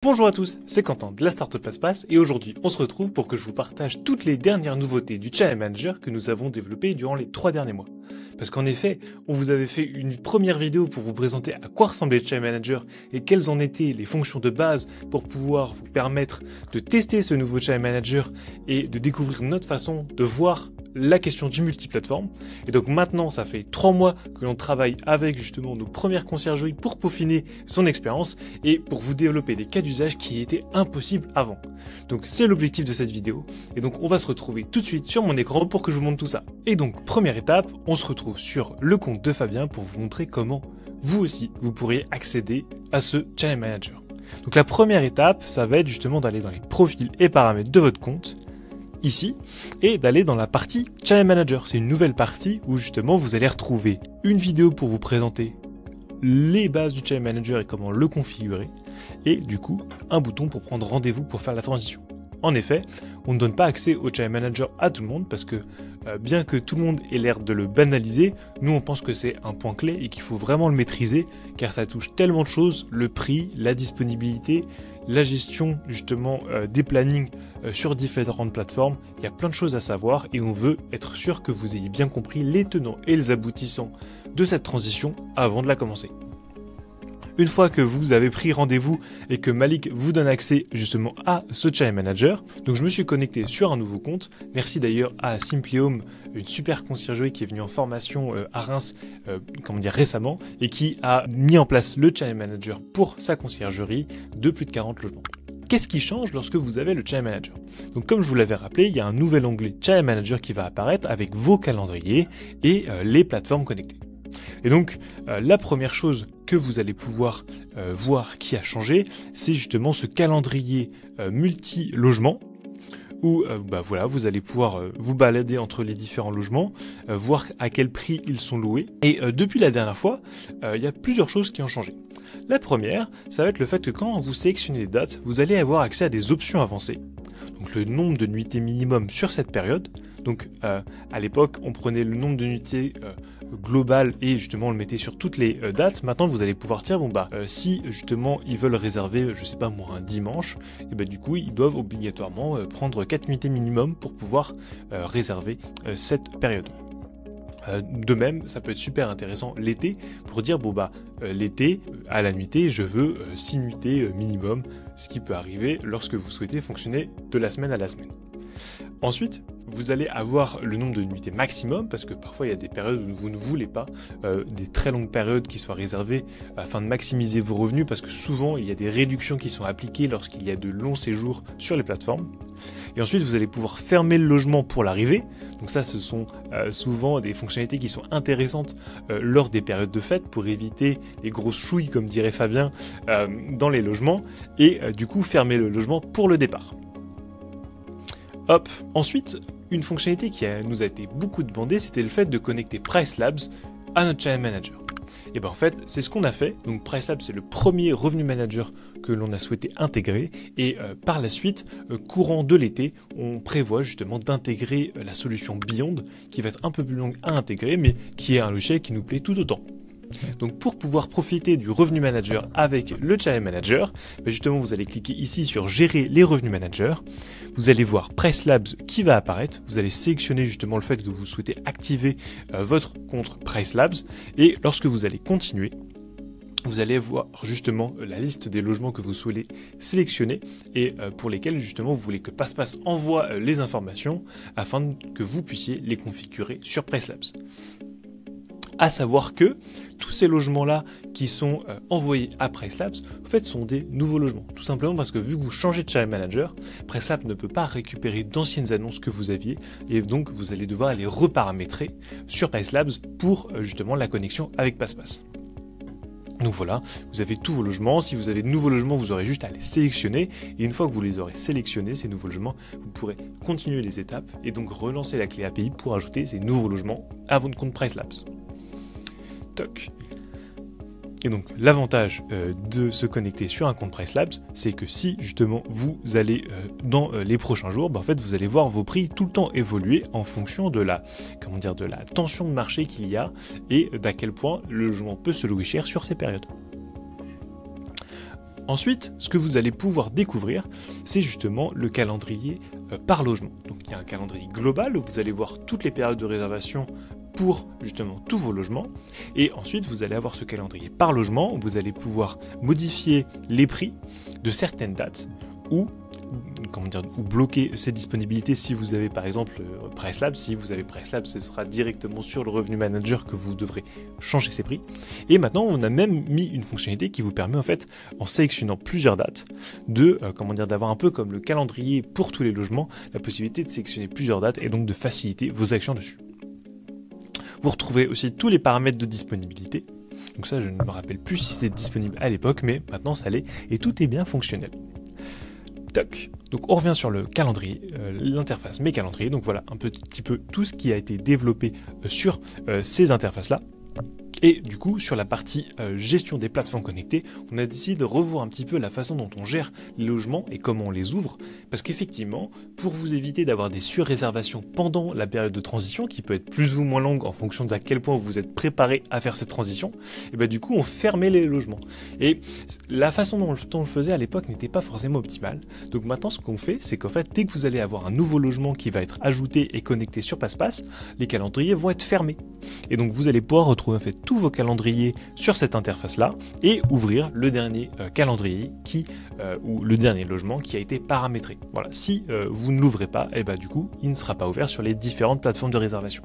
Bonjour à tous, c'est Quentin de la Startup Passe et aujourd'hui on se retrouve pour que je vous partage toutes les dernières nouveautés du Channel Manager que nous avons développées durant les 3 derniers mois. Parce qu'en effet, on vous avait fait une première vidéo pour vous présenter à quoi ressemblait le Channel Manager et quelles en étaient les fonctions de base pour pouvoir vous permettre de tester ce nouveau Channel Manager et de découvrir notre façon de voir la question du multiplateforme. Et donc maintenant, ça fait 3 mois que l'on travaille avec justement nos premières conciergeries pour peaufiner son expérience et pour vous développer des cas d'usage qui étaient impossibles avant. Donc c'est l'objectif de cette vidéo. Et donc on va se retrouver tout de suite sur mon écran pour que je vous montre tout ça. Et donc première étape, on se retrouve sur le compte de Fabien pour vous montrer comment vous aussi, vous pourriez accéder à ce Channel Manager. Donc la première étape, ça va être justement d'aller dans les profils et paramètres de votre compte ici, et d'aller dans la partie Channel Manager. C'est une nouvelle partie où justement vous allez retrouver une vidéo pour vous présenter les bases du Channel Manager et comment le configurer, et du coup un bouton pour prendre rendez-vous pour faire la transition. En effet, on ne donne pas accès au Channel Manager à tout le monde parce que bien que tout le monde ait l'air de le banaliser, nous on pense que c'est un point clé et qu'il faut vraiment le maîtriser car ça touche tellement de choses, le prix, la disponibilité, la gestion justement des plannings sur différentes plateformes. Il y a plein de choses à savoir et on veut être sûr que vous ayez bien compris les tenants et les aboutissants de cette transition avant de la commencer. Une fois que vous avez pris rendez-vous et que Malik vous donne accès justement à ce Channel Manager, donc je me suis connecté sur un nouveau compte. Merci d'ailleurs à Simply Home, une super conciergerie qui est venue en formation à Reims récemment et qui a mis en place le Channel Manager pour sa conciergerie de plus de 40 logements. Qu'est-ce qui change lorsque vous avez le Channel Manager? Donc comme je vous l'avais rappelé, il y a un nouvel onglet Channel Manager qui va apparaître avec vos calendriers et les plateformes connectées. Et donc la première chose que vous allez pouvoir voir qui a changé, c'est justement ce calendrier multi-logement où voilà, vous allez pouvoir vous balader entre les différents logements, voir à quel prix ils sont loués. Et depuis la dernière fois, il y a plusieurs choses qui ont changé. La première, ça va être le fait que quand vous sélectionnez les dates, vous allez avoir accès à des options avancées. Donc le nombre de nuitées minimum sur cette période. Donc à l'époque, on prenait le nombre de nuitées global et justement on le mettait sur toutes les dates. Maintenant vous allez pouvoir dire si justement ils veulent réserver je sais pas moi un dimanche, et du coup ils doivent obligatoirement prendre 4 nuitées minimum pour pouvoir réserver cette période. De même, ça peut être super intéressant l'été pour dire l'été à la nuitée je veux 6 nuitées minimum, ce qui peut arriver lorsque vous souhaitez fonctionner de la semaine à la semaine. Ensuite, vous allez avoir le nombre de nuitées maximum parce que parfois il y a des périodes où vous ne voulez pas des très longues périodes qui soient réservées afin de maximiser vos revenus parce que souvent il y a des réductions qui sont appliquées lorsqu'il y a de longs séjours sur les plateformes. Et ensuite vous allez pouvoir fermer le logement pour l'arrivée. Donc ça ce sont souvent des fonctionnalités qui sont intéressantes lors des périodes de fête pour éviter les grosses chouilles comme dirait Fabien dans les logements et du coup fermer le logement pour le départ. Hop. Ensuite, une fonctionnalité qui nous a été beaucoup demandée, c'était le fait de connecter PriceLabs à notre Channel Manager. Et en fait, c'est ce qu'on a fait. Donc PriceLabs, c'est le premier revenu manager que l'on a souhaité intégrer. Et par la suite, courant de l'été, on prévoit justement d'intégrer la solution Beyond, qui va être un peu plus longue à intégrer, mais qui est un logiciel qui nous plaît tout autant. Donc pour pouvoir profiter du revenu manager avec le Channel Manager, justement vous allez cliquer ici sur gérer les revenus managers, vous allez voir PriceLabs qui va apparaître, vous allez sélectionner justement le fait que vous souhaitez activer votre compte PriceLabs et lorsque vous allez continuer, vous allez voir justement la liste des logements que vous souhaitez sélectionner et pour lesquels justement vous voulez que PassePass envoie les informations afin que vous puissiez les configurer sur PriceLabs. À savoir que tous ces logements-là qui sont envoyés à PriceLabs, en fait, sont des nouveaux logements. Tout simplement parce que vu que vous changez de Channel Manager, PriceLabs ne peut pas récupérer d'anciennes annonces que vous aviez et donc vous allez devoir les reparamétrer sur PriceLabs pour justement la connexion avec PassePass. Donc voilà, vous avez tous vos logements. Si vous avez de nouveaux logements, vous aurez juste à les sélectionner. Et une fois que vous les aurez sélectionnés, ces nouveaux logements, vous pourrez continuer les étapes et donc relancer la clé API pour ajouter ces nouveaux logements à votre compte PriceLabs. Toc. Et donc l'avantage de se connecter sur un compte PriceLabs, c'est que si justement vous allez dans les prochains jours, en fait vous allez voir vos prix tout le temps évoluer en fonction de la tension de marché qu'il y a et d'à quel point le logement peut se louer cher sur ces périodes. Ensuite, ce que vous allez pouvoir découvrir, c'est justement le calendrier par logement. Donc il y a un calendrier global où vous allez voir toutes les périodes de réservation pour justement tous vos logements, et ensuite vous allez avoir ce calendrier par logement où vous allez pouvoir modifier les prix de certaines dates ou bloquer ces disponibilités si vous avez par exemple PriceLab. Si vous avez PriceLab, ce sera directement sur le Revenu Manager que vous devrez changer ces prix. Et maintenant, on a même mis une fonctionnalité qui vous permet en fait, en sélectionnant plusieurs dates, d'avoir un peu comme le calendrier pour tous les logements, la possibilité de sélectionner plusieurs dates et donc de faciliter vos actions dessus. Vous retrouvez aussi tous les paramètres de disponibilité. Donc ça, je ne me rappelle plus si c'était disponible à l'époque, mais maintenant ça l'est et tout est bien fonctionnel. Toc. Donc on revient sur le calendrier, l'interface Mes calendriers. Donc voilà un petit peu tout ce qui a été développé sur ces interfaces-là. Et du coup, sur la partie gestion des plateformes connectées, on a décidé de revoir un petit peu la façon dont on gère les logements et comment on les ouvre. Parce qu'effectivement, pour vous éviter d'avoir des surréservations pendant la période de transition, qui peut être plus ou moins longue en fonction d'à quel point vous êtes préparé à faire cette transition, et ben du coup, on fermait les logements. Et la façon dont on le faisait à l'époque n'était pas forcément optimale. Donc maintenant, ce qu'on fait, c'est qu'en fait, dès que vous allez avoir un nouveau logement qui va être ajouté et connecté sur PassePass, les calendriers vont être fermés. Et donc vous allez pouvoir retrouver en fait tous vos calendriers sur cette interface là et ouvrir le dernier calendrier ou le dernier logement qui a été paramétré. Voilà, si vous ne l'ouvrez pas, et bah du coup il ne sera pas ouvert sur les différentes plateformes de réservation.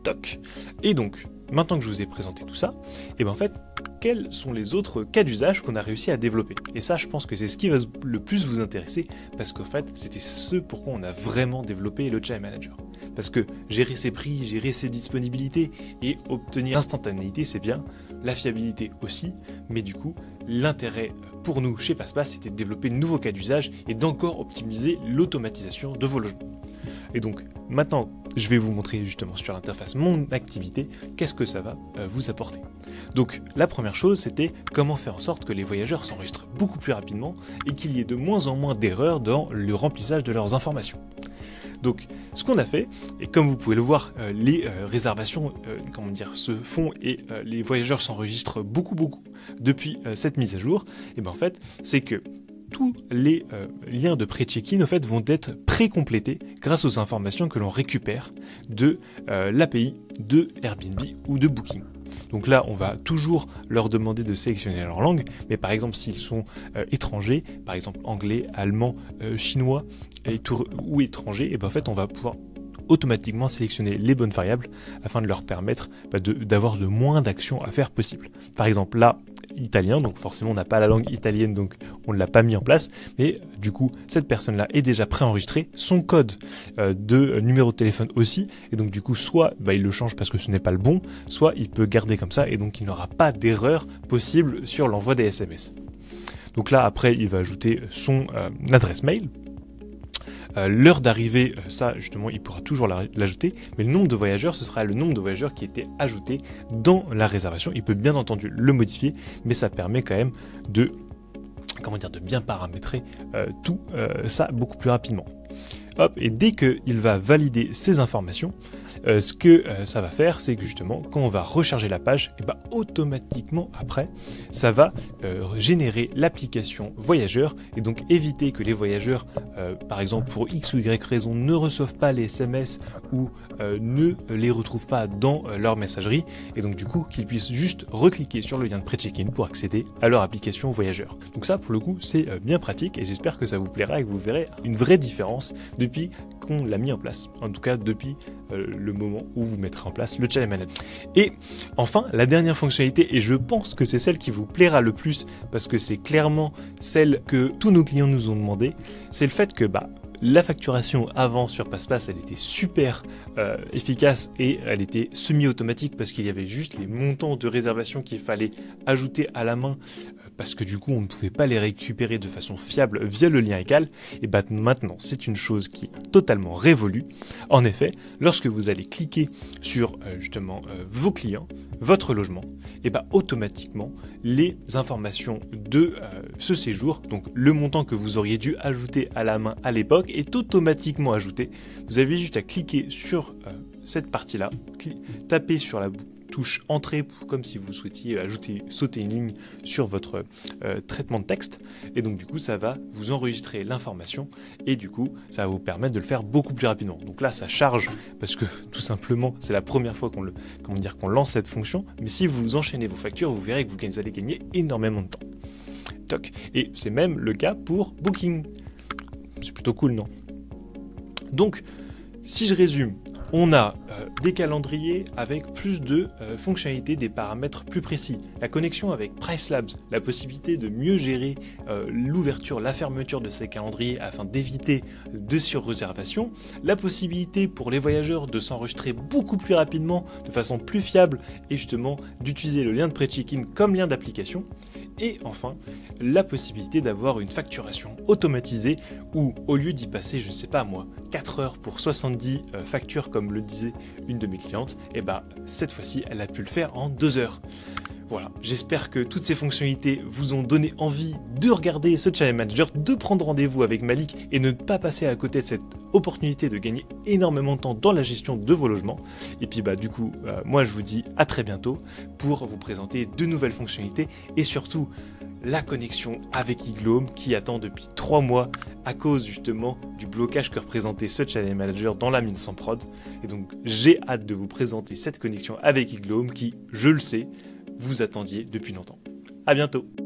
Toc. Et donc maintenant que je vous ai présenté tout ça, et ben en fait quels sont les autres cas d'usage qu'on a réussi à développer. Et ça, je pense que c'est ce qui va le plus vous intéresser, parce qu'en fait, c'était ce pourquoi on a vraiment développé le Channel Manager. Parce que gérer ses prix, gérer ses disponibilités et obtenir l'instantanéité, c'est bien, la fiabilité aussi, mais du coup, l'intérêt pour nous chez PassePass, c'était de développer de nouveaux cas d'usage et d'encore optimiser l'automatisation de vos logements. Et donc, maintenant, je vais vous montrer justement sur l'interface mon activité, qu'est-ce que ça va vous apporter. Donc, la première chose, c'était comment faire en sorte que les voyageurs s'enregistrent beaucoup plus rapidement et qu'il y ait de moins en moins d'erreurs dans le remplissage de leurs informations. Donc, ce qu'on a fait, et comme vous pouvez le voir, les réservations se font et les voyageurs s'enregistrent beaucoup depuis cette mise à jour, et ben en fait, c'est que tous les liens de pré-check-in en fait, vont être pré-complétés grâce aux informations que l'on récupère de l'API de Airbnb ou de Booking. Donc là, on va toujours leur demander de sélectionner leur langue, mais par exemple, s'ils sont étrangers, par exemple anglais, allemand, chinois ou étrangers, et ben en fait, on va pouvoir automatiquement sélectionner les bonnes variables afin de leur permettre d'avoir le moins d'actions à faire possible. Par exemple, là, italien, donc forcément on n'a pas la langue italienne, donc on ne l'a pas mis en place, mais du coup cette personne-là est déjà préenregistrée, son code de numéro de téléphone aussi, et donc du coup soit il le change parce que ce n'est pas le bon, soit il peut garder comme ça, et donc il n'aura pas d'erreur possible sur l'envoi des SMS. Donc là après il va ajouter son adresse mail. L'heure d'arrivée, ça justement il pourra toujours l'ajouter, mais le nombre de voyageurs, ce sera le nombre de voyageurs qui était ajouté dans la réservation. Il peut bien entendu le modifier, mais ça permet quand même de bien paramétrer tout ça beaucoup plus rapidement. Hop, et dès qu'il va valider ces informations, ce que ça va faire, c'est que justement, quand on va recharger la page, et automatiquement après, ça va générer l'application voyageur et donc éviter que les voyageurs, par exemple pour X ou Y raison, ne reçoivent pas les SMS ou ne les retrouvent pas dans leur messagerie, et donc du coup qu'ils puissent juste recliquer sur le lien de pré-check-in pour accéder à leur application voyageur. Donc ça, pour le coup, c'est bien pratique et j'espère que ça vous plaira et que vous verrez une vraie différence depuis qu'on l'a mis en place, en tout cas depuis le moment où vous mettrez en place le Channel Manager. Et enfin, la dernière fonctionnalité, et je pense que c'est celle qui vous plaira le plus parce que c'est clairement celle que tous nos clients nous ont demandé, c'est le fait que la facturation avant sur PassePass, elle était super efficace et elle était semi-automatique parce qu'il y avait juste les montants de réservation qu'il fallait ajouter à la main parce que du coup on ne pouvait pas les récupérer de façon fiable via le lien égal. Et maintenant c'est une chose qui est totalement révolue. En effet, lorsque vous allez cliquer sur vos clients, votre logement, et automatiquement les informations de ce séjour, donc le montant que vous auriez dû ajouter à la main à l'époque, est automatiquement ajouté. Vous avez juste à cliquer sur cette partie-là, taper sur touche entrée, comme si vous souhaitiez sauter une ligne sur votre traitement de texte. Et donc du coup, ça va vous enregistrer l'information et du coup, ça va vous permettre de le faire beaucoup plus rapidement. Donc là, ça charge parce que tout simplement, c'est la première fois qu'on lance cette fonction. Mais si vous enchaînez vos factures, vous verrez que vous allez gagner énormément de temps. Toc. Et c'est même le cas pour Booking. C'est plutôt cool, non? Donc, si je résume, on a des calendriers avec plus de fonctionnalités, des paramètres plus précis. La connexion avec PriceLabs, la possibilité de mieux gérer l'ouverture, la fermeture de ces calendriers afin d'éviter de sur-réservation. La possibilité pour les voyageurs de s'enregistrer beaucoup plus rapidement, de façon plus fiable et justement d'utiliser le lien de pré-check-in comme lien d'application. Et enfin, la possibilité d'avoir une facturation automatisée où, au lieu d'y passer, je ne sais pas moi, 4 heures pour 70 factures comme le disait une de mes clientes, et bah cette fois-ci, elle a pu le faire en 2 heures. Voilà, j'espère que toutes ces fonctionnalités vous ont donné envie de regarder ce Channel Manager, de prendre rendez-vous avec Malik et ne pas passer à côté de cette opportunité de gagner énormément de temps dans la gestion de vos logements. Et puis bah du coup, moi je vous dis à très bientôt pour vous présenter de nouvelles fonctionnalités et surtout la connexion avec Igloo qui attend depuis 3 mois à cause justement du blocage que représentait ce Channel Manager dans la mine sans prod. Et donc j'ai hâte de vous présenter cette connexion avec Igloo qui, je le sais, vous attendiez depuis longtemps. À bientôt!